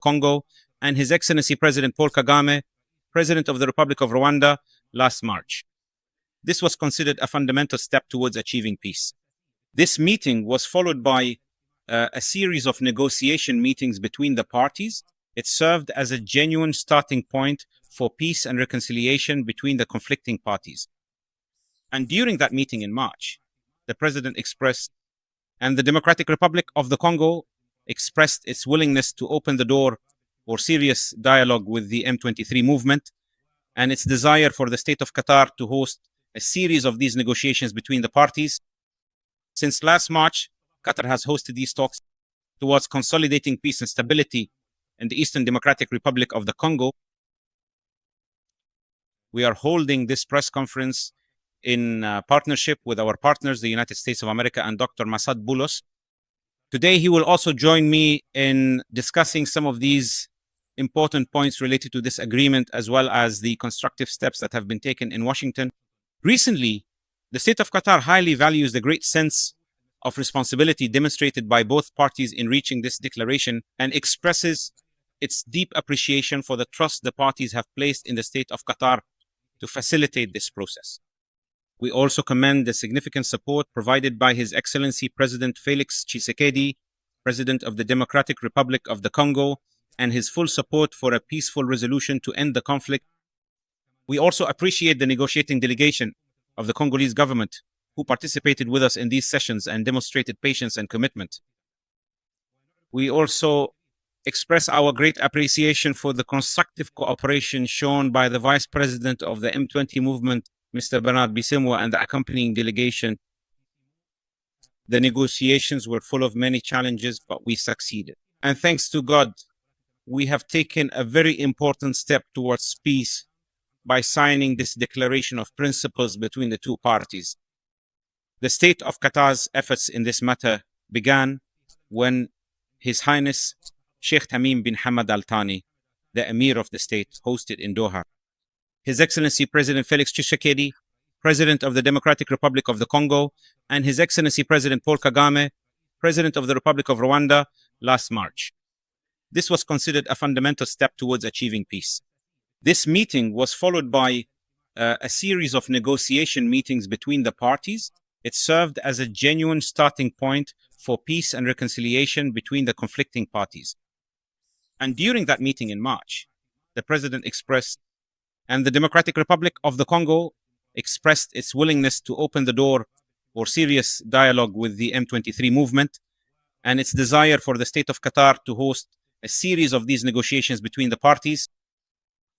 Congo, and His Excellency President Paul Kagame, President of the Republic of Rwanda, last March. This was considered a fundamental step towards achieving peace. This meeting was followed by a series of negotiation meetings between the parties. It served as a genuine starting point for peace and reconciliation between the conflicting parties. And during that meeting in March, the President expressed, and the Democratic Republic of the Congo expressed its willingness to open the door for serious dialogue with the M23 movement and its desire for the state of Qatar to host a series of these negotiations between the parties. Since last March, Qatar has hosted these talks towards consolidating peace and stability in the Eastern Democratic Republic of the Congo. We are holding this press conference in partnership with our partners, the United States of America and Dr. Masad Boulos. Today, he will also join me in discussing some of these important points related to this agreement, as well as the constructive steps that have been taken in Washington. Recently, the state of Qatar highly values the great sense of responsibility demonstrated by both parties in reaching this declaration and expresses its deep appreciation for the trust the parties have placed in the state of Qatar to facilitate this process. We also commend the significant support provided by His Excellency President Felix Tshisekedi, President of the Democratic Republic of the Congo, and his full support for a peaceful resolution to end the conflict. We also appreciate the negotiating delegation of the Congolese government who participated with us in these sessions and demonstrated patience and commitment. We also express our great appreciation for the constructive cooperation shown by the Vice President of the M23 movement, Mr. Bernard Bisimwa, and the accompanying delegation. The negotiations were full of many challenges, but we succeeded. And thanks to God, we have taken a very important step towards peace by signing this declaration of principles between the two parties. The state of Qatar's efforts in this matter began when His Highness Sheikh Tamim bin Hamad Al Thani, the Emir of the state, hosted in Doha. His Excellency President Felix Tshisekedi, President of the Democratic Republic of the Congo, and His Excellency President Paul Kagame, President of the Republic of Rwanda, last March. This was considered a fundamental step towards achieving peace. This meeting was followed by a series of negotiation meetings between the parties. It served as a genuine starting point for peace and reconciliation between the conflicting parties. And during that meeting in March, the President expressed, and the Democratic Republic of the Congo expressed its willingness to open the door for serious dialogue with the M23 movement and its desire for the state of Qatar to host a series of these negotiations between the parties.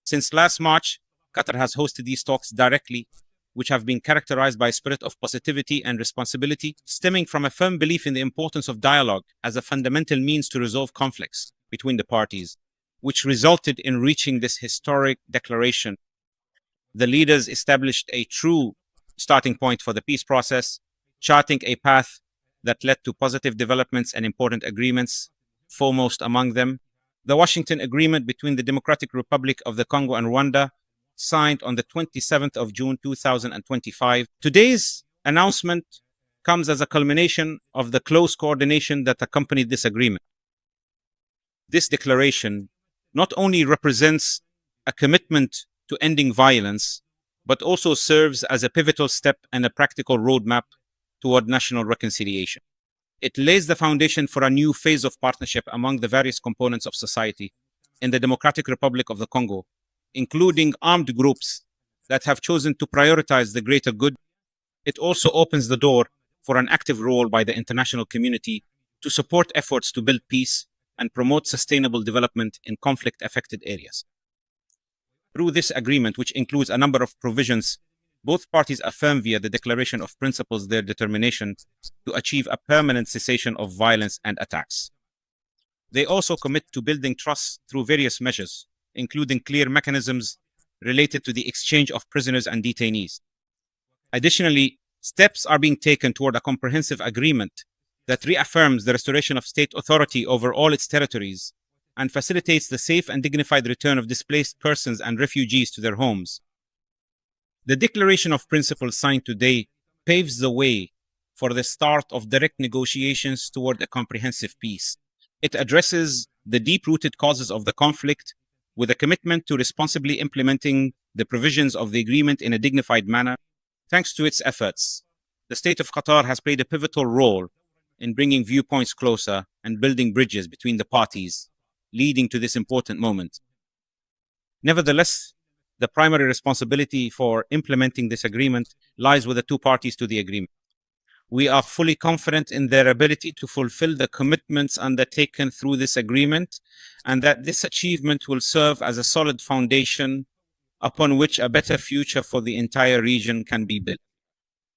Since last March, Qatar has hosted these talks directly, which have been characterized by a spirit of positivity and responsibility, stemming from a firm belief in the importance of dialogue as a fundamental means to resolve conflicts between the parties, which resulted in reaching this historic declaration. The leaders established a true starting point for the peace process, charting a path that led to positive developments and important agreements, foremost among them the Washington Agreement between the Democratic Republic of the Congo and Rwanda, signed on the 27th of June 2025. Today's announcement comes as a culmination of the close coordination that accompanied this agreement. This declaration not only represents a commitment to ending violence, but also serves as a pivotal step and a practical roadmap toward national reconciliation. It lays the foundation for a new phase of partnership among the various components of society in the Democratic Republic of the Congo, including armed groups that have chosen to prioritize the greater good. It also opens the door for an active role by the international community to support efforts to build peace and promote sustainable development in conflict-affected areas. Through this agreement, which includes a number of provisions, both parties affirm via the Declaration of Principles their determination to achieve a permanent cessation of violence and attacks. They also commit to building trust through various measures, including clear mechanisms related to the exchange of prisoners and detainees. Additionally, steps are being taken toward a comprehensive agreement that reaffirms the restoration of state authority over all its territories and facilitates the safe and dignified return of displaced persons and refugees to their homes. The Declaration of Principles signed today paves the way for the start of direct negotiations toward a comprehensive peace. It addresses the deep-rooted causes of the conflict with a commitment to responsibly implementing the provisions of the agreement in a dignified manner. Thanks to its efforts, the state of Qatar has played a pivotal role in bringing viewpoints closer and building bridges between the parties, leading to this important moment. Nevertheless, the primary responsibility for implementing this agreement lies with the two parties to the agreement. We are fully confident in their ability to fulfill the commitments undertaken through this agreement, and that this achievement will serve as a solid foundation upon which a better future for the entire region can be built.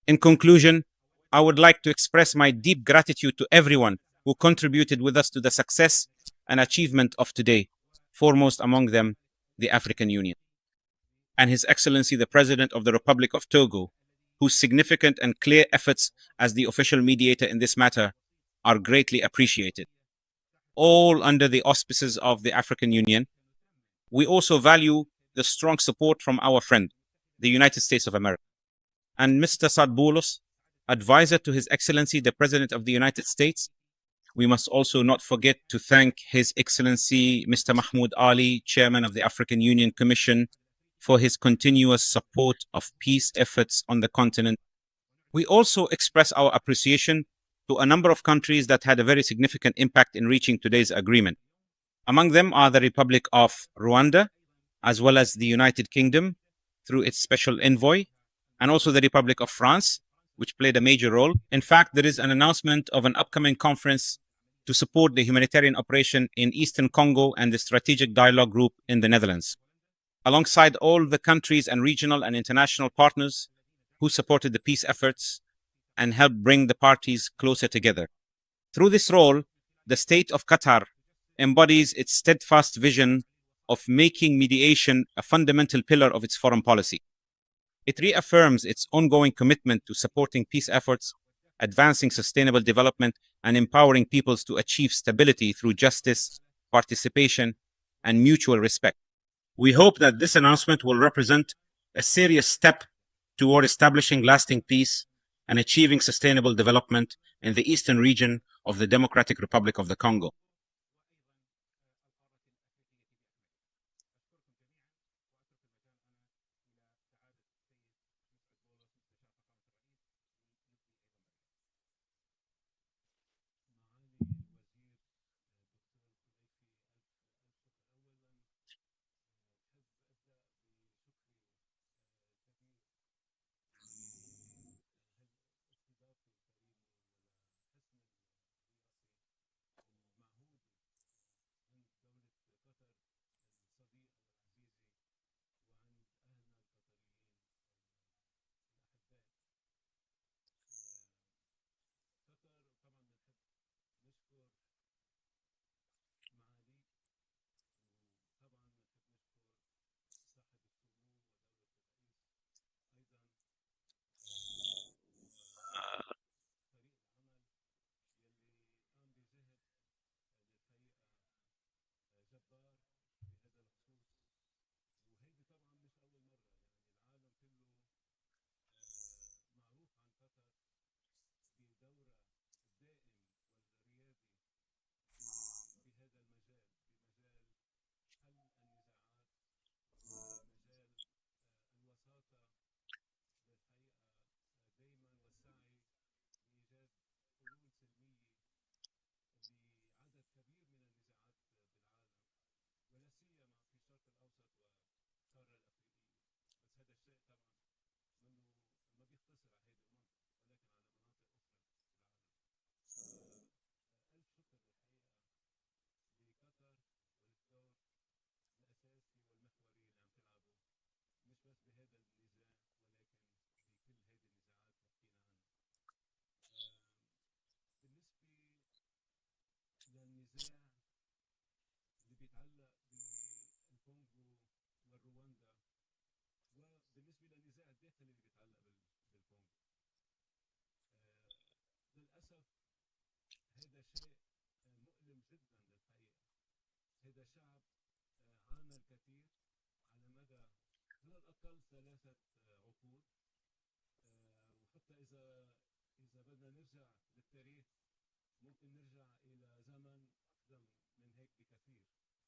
In conclusion, I would like to express my deep gratitude to everyone who contributed with us to the success and achievement of today, foremost among them, the African Union, and His Excellency the President of the Republic of Togo, whose significant and clear efforts as the official mediator in this matter are greatly appreciated. All under the auspices of the African Union. We also value the strong support from our friend, the United States of America, and Mr. Saad Boulos, advisor to His Excellency the President of the United States. We must also not forget to thank His Excellency Mr. Mahmoud Ali, Chairman of the African Union Commission, for his continuous support of peace efforts on the continent. We also express our appreciation to a number of countries that had a very significant impact in reaching today's agreement. Among them are the Republic of Rwanda, as well as the United Kingdom through its special envoy, and also the Republic of France, which played a major role. In fact, there is an announcement of an upcoming conference to support the humanitarian operation in Eastern Congo and the Strategic Dialogue Group in the Netherlands, alongside all the countries and regional and international partners who supported the peace efforts and helped bring the parties closer together. Through this role, the state of Qatar embodies its steadfast vision of making mediation a fundamental pillar of its foreign policy. It reaffirms its ongoing commitment to supporting peace efforts, advancing sustainable development, and empowering peoples to achieve stability through justice, participation, and mutual respect. We hope that this announcement will represent a serious step toward establishing lasting peace and achieving sustainable development in the eastern region of the Democratic Republic of the Congo.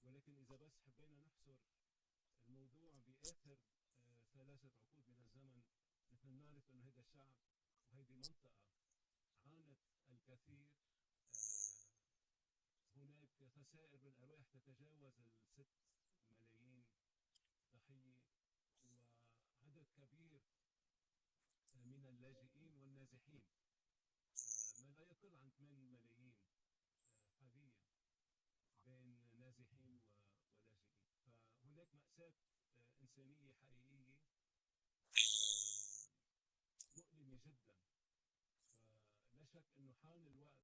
ولكن إذا بس حبينا نحصر الموضوع بآخر 3 عقود من الزمن، نحن نعرف أن هذا الشعب وهذه منطقة عانت الكثير. هناك خسائر بالأرواح تتجاوز 6 ملايين ضحية، وعدد كبير من اللاجئين والنازحين، ما لا يقل عن 8 ملايين حاليا بين نازحين ولاجئين. فهناك مأساة إنسانية حقيقية مؤلمة جدا. فلا شك أنه حان الوقت